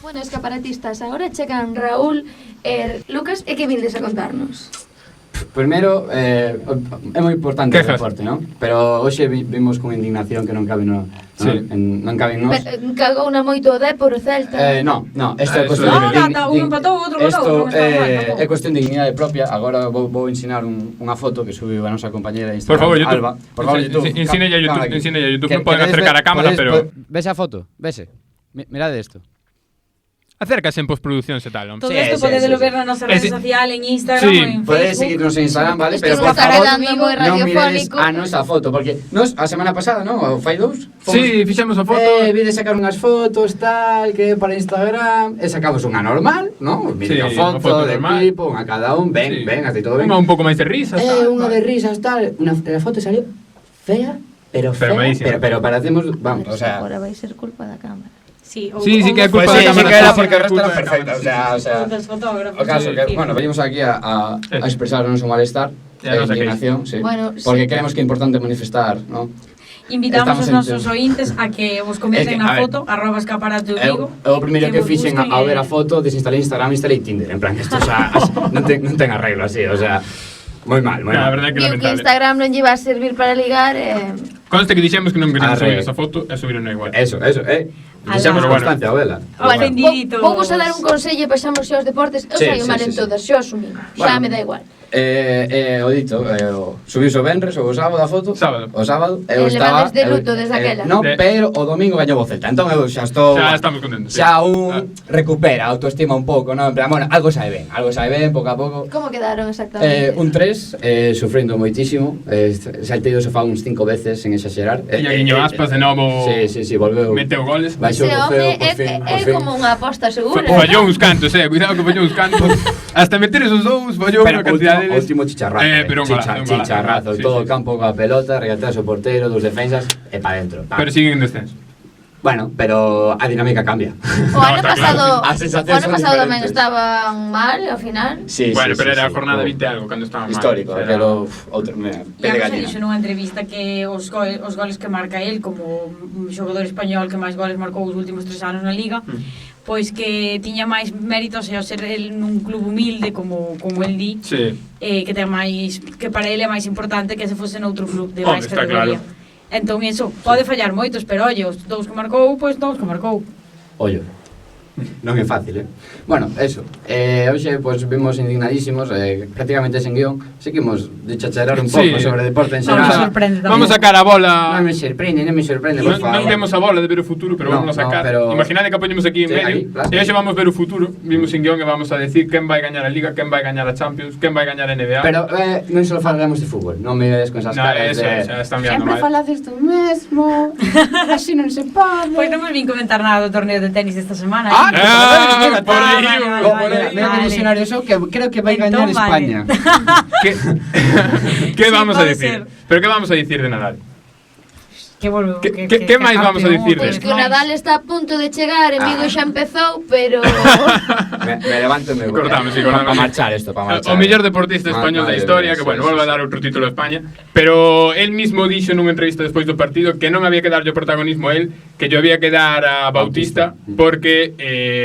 Bueno, escaparatistas, agora chegan Raúl e Lucas, e que vindes a contarnos? Primeiro, é moi importante o Quejas. deporte, non? Pero hoxe vimos con indignación que non cabe Sí. non cabe en nós. Cagou na moito o Dépor, o Celta. No, isto é Eso cuestión é. Un empatou, outro goleou, Isto non está mal, tampouco. é cuestión de dignidade propia. Agora vou ensinar unha foto que subiu a nosa compañera de Por Instagram, favor, YouTube. Alba. Por favor, YouTube. Ensinella Cámara YouTube, aquí. ensinella YouTube. Que- Non poden queredes acercar ver- a cámara, podes- pero Ves a foto, vese. Mirade isto. acércase en postproducción se tal, non? Todo Sí, isto sí, podedelo sí. ver na nosa rede Sí. social, en Instagram Sí. ou en Podedes Facebook. seguirnos en Instagram, vale? Isto Pero non por está favor, quedando moi non miredes radiofónico. a nosa foto, porque nos a semana pasada, non? O fai dous? Sí, fixemos a foto. Vide sacar unhas fotos, tal, que para Instagram, e sacamos unha normal, non? Vídeo Sí, unha foto foto de normal. clip, unha cada un, ben, hasta todo ben. Unha un pouco máis de risas, tal. Unha de risas, tal, a foto salió fea, pero malísima. pero parecemos, vamos, o sea... Agora vai ser culpa da cámara. Sí, Sí, sí que é culpa Pues da sí, sí cámara. que era Sí, porque o resto culpa era da perfecta, cámara, o sea... Dos fotógrafos. O caso que, Sí. bueno, venimos aquí a expresar o noso malestar, E a nosa indignación, sí, Bueno, porque sí. creemos que é importante manifestar, ¿no? Invitamos Estamos aos nosos en- ointes a que vos Es que, comenten a na ver, foto @escaparate de Vigo. Eu o primeiro que vos fixen busquen ao e- ver a foto, desinstalei Instagram e instalei Tinder, en plan, esto xa non ten arreglo así, o sea, moi mal, moi La mal. verdad que Viu que lamentable. Instagram non lle va a servir para ligar Conste que dixemos que non queríamos Arre. subir esa foto e subirona igual. Eso, Deixamos Ala. constancia, a vela. Bueno, Ofendiditos. vamos a dar un consello e pasamos xa aos deportes. Eu Sí, saio sí, mal sí, en sí. todas, xo asumí. Xa Bueno. me da igual. O dito, subiuse o venres ou o sábado a foto. Sábado. O sábado, E eu estaba... levades de luto desde aquela. No, De- pero o domingo gañou o Celta, entón eu xa estou... Xa estamos contentos, sí. Xa recupera a autoestima un pouco, non? En plan, bueno, algo sabe ben, pouco a pouco. Como quedaron exactamente? Un 3, sufrindo moitísimo, saltei do sofá uns 5 veces, sen exagerar. E a Guiño Aspas de novo Sí, volveu. meteu goles. Baixou Ese o home feo, por fin, é como unha aposta segura. Fallou uns cantos, cuidado que fallou uns cantos. Hasta meter esos dous, fallou Pero unha cantidad o deles. último chicharrazo. Pero un golazo, un golazo. Chicharrazo, Sí, todo sí. o campo coa pelota, regateas o porteiro, dos defensas e pa dentro. Pero siguen en descenso. Bueno, pero a dinámica cambia. O ano está pasado, claro. As sensacións o ano son pasado tamén diferentes. estaban mal ao final. Sí, Bueno, sí, pero sí, era a sí. jornada 20 algo cando estaban mal. Histórico, Era- aquelo outro, E pele a gallina. dixo nunha entrevista que os goles que marca el como un xogador español que máis goles marcou os últimos 3 anos na Liga, pois que tiña máis méritos ao ser el nun club humilde como el di, Sí. que ten máis, que para ele é máis importante que se fose noutro club de Home, máis está categoría. claro. Entón iso, pode fallar moitos, pero oye, os dous que marcou, pois dous que marcou. Ollo. Non é fácil, Bueno, eso. Hoxe, pois, vimos indignadísimos, prácticamente sen guión. Seguimos de chacharar un pouco Sí. sobre deporte en Non me xeral. sorprende tamén. Vamos a sacar a bola. Non me sorprende, por Non favor. temos a bola de ver o futuro, pero No, vamos a sacar. no, pero- Imaginade que apoñemos aquí en Sí, medio. aí, claro. E hoxe vamos ver o futuro. Vimos en guión e vamos a decir quen vai gañar a Liga, quen vai gañar a Champions, quen vai gañar a NBA. Pero non só falaremos de fútbol, non me vedes con esas No, caras eso, de... xa están mirando Sempre mal. falades do mesmo, así non se pode. Pois non me vin comentar nada do torneo de tenis desta semana. Por aí, Mira que visionario sou, que creo que vai gañar Entón, vale. España. Que Sí, vamos a pode decir? ser. Pero que vamos a decir de Nadal? Que volveu. Que máis vamos a dicir Pois dele? que o Nadal está a punto de chegar, en Vigo xa empezou, pero Me levanto e me voy. Cortamos, sí, Para cortamos. marchar esto, para marchar. O mellor deportista español da Madre historia, mía, que sí, bueno, sí, volve a sí. dar outro título a España, pero él mismo dixo nunha entrevista despois do partido que non había que darlle o protagonismo a él, que yo había que dar a Bautista, porque,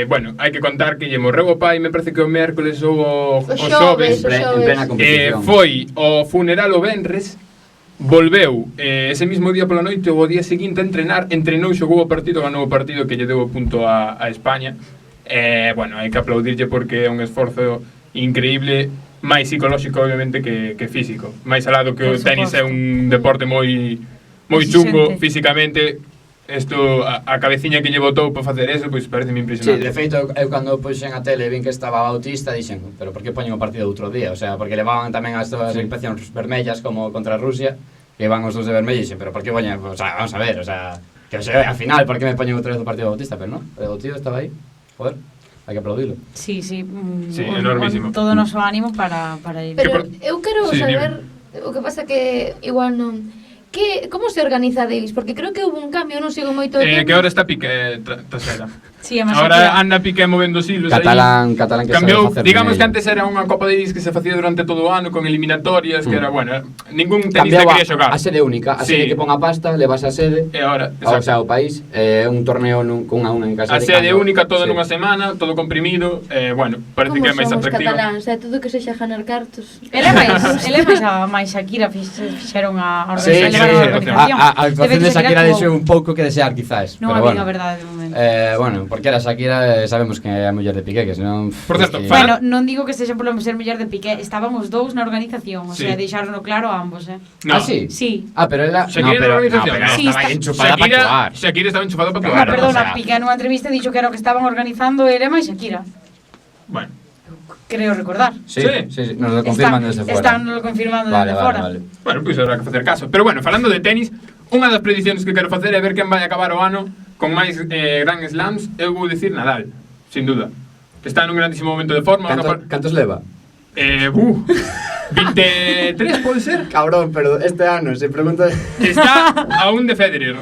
bueno, hai que contar que lle morreu o pai, me parece que o mércoles ou o xoves, En plena competición. foi o funeral o venres, volveu ese mismo día pola noite ou o día seguinte a entrenar, entrenou, xogou o partido, ganou o partido que lle deu o punto a España. Bueno, hai que aplaudirlle porque é un esforzo increíble, máis psicolóxico obviamente que físico, máis alado que o Por tenis é suposto. un deporte moi Exixente. chungo físicamente. Isto, a cabeciña que lle botou para facer eso, pois parece Sí, impresionante. de feito, eu cando puxen a tele e vin que estaba Bautista, dixen, pero por que poñen o partido outro día? O sea, porque levaban tamén as todas as inspeccións vermellas como contra Rusia, que iban os dos de vermello, e dixen, pero por que poñen? O sea, vamos a ver, o sea, que o sea, al final, por que me poñen outra vez o partido de Bautista? Pero non, o tío estaba aí, joder, hai que aplaudilo. Sí, sí, Sí, enormísimo. todo o noso ánimo para ir. Pero eu quero Sí, saber, o que pasa que igual non... Como se organiza Davis? Porque creo que houve un cambio, non sigo moito o Que tema. ahora está Piqué trasera. Sí, además Ahora anda Piqué movendo os hilos Catalán que cambiou, sabe facer digamos que mello. antes era unha Copa Davis que se facía durante todo o ano con eliminatorias, que era, bueno, ningún tenista Cambiaba quería xogar. a sede única, a sede que pon a pasta, levas a sede, E agora, o sea, exacto. o país, un torneo cunha en casa A sede única toda nunha semana, todo comprimido, bueno, parece Como que é máis somos atractivo. cataláns, todo que sexa ganar cartos. Ele é máis Shakira fixeron a Sí, organización. a actuación de Shakira tuvo- deixou un pouco que desear, quizás. Non pero había bueno. a verdade de momento. Bueno, porque era Shakira, sabemos que é a muller de Piqué, que senón... Por certo, Bueno, non digo que sexa polo ser mellor de Piqué, estaban os dous na organización, o Sí. sea, deixárono claro a ambos, No. Ah, sí? Sí. Ah, pero ela... Shakira pero, na organización. pero Sí, estaba está- enchufada para actuar. Shakira estaba enchufada para No, actuar. perdona, o sea- Piqué nunha entrevista dixo que era o que estaban organizando ele máis Shakira. Bueno, Creo recordar. Sí, sí, nos lo confirman desde fora. Están lo confirmando Vale, desde vale, fora. vale. bueno, pois habrá que facer caso. Pero bueno, falando de tenis, unha das prediccións que quero facer é ver quen vai acabar o ano con máis Grand Slams. Eu vou dicir Nadal, sin duda. Está nun grandísimo momento de forma. Cantos leva? 23 pode ser? Cabrón, pero este ano, se pregunta... Está a un de Federer.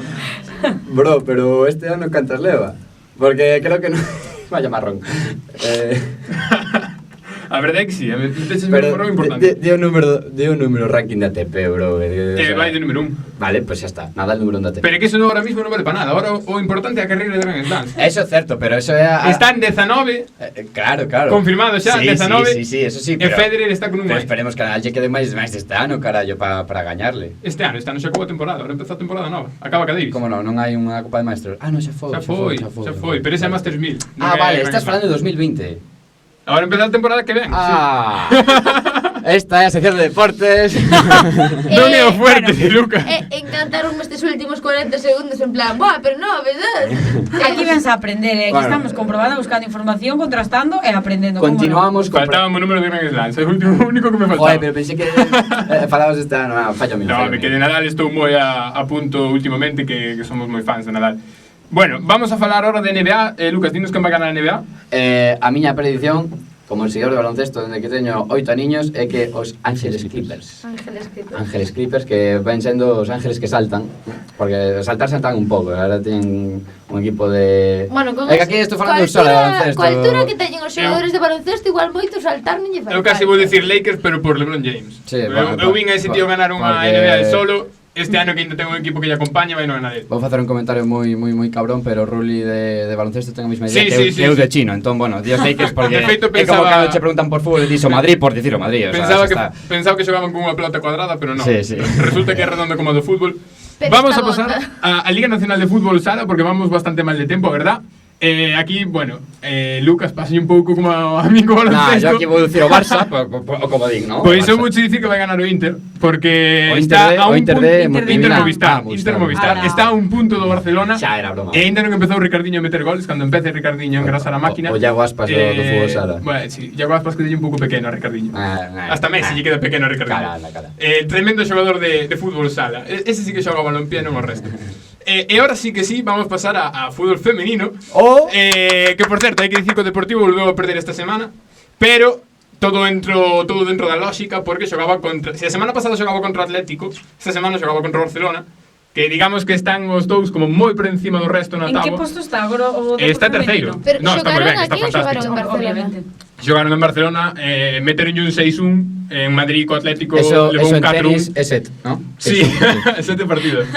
Bro, pero este ano cantas leva? Porque creo que non... Vaya marrón. A verdade é que sí, tes un Pero número importante. di un número ranking de ATP, bro. O sea, Vai de número 1. Vale, pues xa está. Nada el número 1 de ATP. Pero é que eso ahora mismo non vale para nada. Ahora o importante é a carreira de Grand Slams. Eso é certo, pero eso é... Está en 19, Claro. confirmado xa, sí, 19. Sí, eso sí, E pero... Federer está con un Pero máis. esperemos que a Nadal lle quede máis deste ano, carallo, para gañarle. Este ano xa acabou a temporada, ahora empezou a temporada nova. Acaba cada Davis. Como non hai unha Copa de Maestros? Ah, non, xa foi. Xa foi, pero ese é Masters 1000. Ah, vale, estás falando de 2020. Ahora empezou a temporada que ven. Ah, esta é a sección de deportes. Non é o fuerte de Lucas. Encantaronme estes últimos 40 segundos en plan, buah, pero no, verdad? Aquí vens a aprender, aquí Bueno. estamos comprobando, buscando información, contrastando e aprendendo. como Continuamos con... Faltaba un número de Grand Slams, é o único que me faltaba. Joder, pero pensé que falabas deste ano. Fallo mío. No, me quedé Nadal, estou moi a punto últimamente que somos moi fans de Nadal. Bueno, vamos a falar ahora de NBA. Lucas, dinos quen vai ganar a NBA. A miña predicción, como seguidor de baloncesto desde que teño 8 aniños, é que os Ángeles Clippers. Ángeles Clippers, que ven sendo os ángeles que saltan, porque saltan un pouco, ahora teñen un equipo de... Bueno, con é que aquí estou falando só de baloncesto. coa altura que teñen os xogadores de baloncesto, igual moito saltar non lle fai Eu casi falta. vou dicir Lakers, pero por LeBron James. Sí, eu vin a ese tío ganar unha porque- NBA de solo. Este ano que ainda ten un equipo que lle acompaña, vai non ganar ele. Vou facer un comentario moi cabrón, pero Ruli de baloncesto ten a mesma idea Sí, que, sí, eu sí. de chino, entón, bueno, dios Lakers porque De feito, é como pensaba- cando che preguntan por fútbol e dixo Madrid por dicir o Madrid, o Pensaba sea, pensaba que xogaban con unha pelota cuadrada, pero non. Sí, sí. Resulta que é redondo como do fútbol. Pero Vamos está a pasar bonita. a Liga Nacional de Fútbol Sala porque vamos bastante mal de tempo, verdad? Aquí, bueno, Lucas pasa un pouco como a mí como Nah, baloncesto. yo aquí vou dicir o Barça, o como digo, ¿no? Pois O eu Barça. vou dicir que vai ganar o Inter porque O Inter está de- a o un Inter punto de Inter Milán. Movistar, Ah, Inter Movistar. Movistar está a un punto do Barcelona. Xa era broma. E ainda non empezou o Ricardinho a meter goles. Cando empece Ricardinho a engrasar a máquina. O Iago Aspas do fútbol sala. Bueno, sí, Iago Aspas que lle un pouco pequeno a Ricardinho. Hasta Messi lle queda pequeno a Ricardinho. Cara. Tremendo xogador de fútbol sala. Ese sí que xoga balompié, non o resto. E ahora sí que sí, vamos pasar a fútbol femenino. Que por certo, hai que dicir que o Deportivo volveu a perder esta semana, pero todo dentro da lógica porque xogaba contra... Se a semana pasada xogaba contra Atlético, esta semana xogaba contra Barcelona, que digamos que están os dous como moi por encima do resto na En que táboa. posto está agora o Está femenino? terceiro. Pero No, está moi xogaron ben, está aquí ou xogaron fantástico. en Barcelona? Obviamente. Xogaron en Barcelona, meteronlle un 6-1 en Madrid co Atlético, Eso levou un en tenis 4-1. é set, ¿no? Sí, 7 partidos.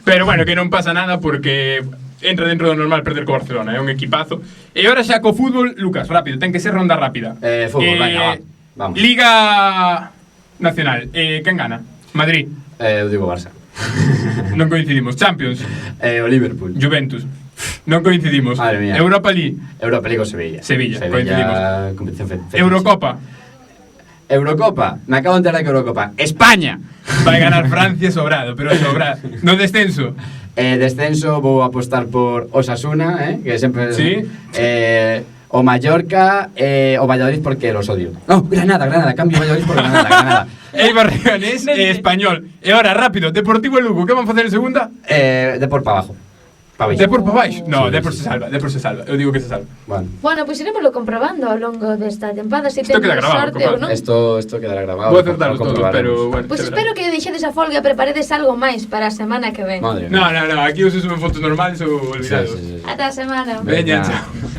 Pero bueno, que non pasa nada porque entra dentro do normal perder co Barcelona, é un equipazo. E ahora xa co fútbol, Lucas, rápido, ten que ser ronda rápida. Fútbol, venga, va, vamos. Liga Nacional, quen gana? Madrid. Eu digo Barça. Non coincidimos. Champions, O Liverpool. Juventus. Non coincidimos. Madre mía. Europa League, Europa League o Sevilla. Sevilla, coincidimos. Competición femenina. Eurocopa. Me acabo de enterar que Eurocopa. España. Vai ganar Francia sobrado, pero sobrado. No descenso. Descenso vou apostar por Osasuna, que sempre... Sí. O Mallorca, o Valladolid porque los odio. No, Granada, cambio Valladolid por Granada. Eibar Leganés e Español. E ahora, rápido, Deportivo e Lugo, que van facer en segunda? De por para abajo. Pa baixo. Depor para baixo? No, Sí, Depor sí. se salva. Eu digo que se salva. Bueno, Bueno, pois iremoslo comprobando ao longo desta tempada, se Isto queda temos grabado, sorte ou compadre. non. esto quedará grabado. Vou acertarlo lo todo, comprobaremos. pero bueno. Pois se verá. espero que deixedes a folga e preparedes algo máis para a semana que ven. Madre mía. No, aquí os suben fotos normales ou olvidados. Sí. Ata a semana. Veña, Venga. chao.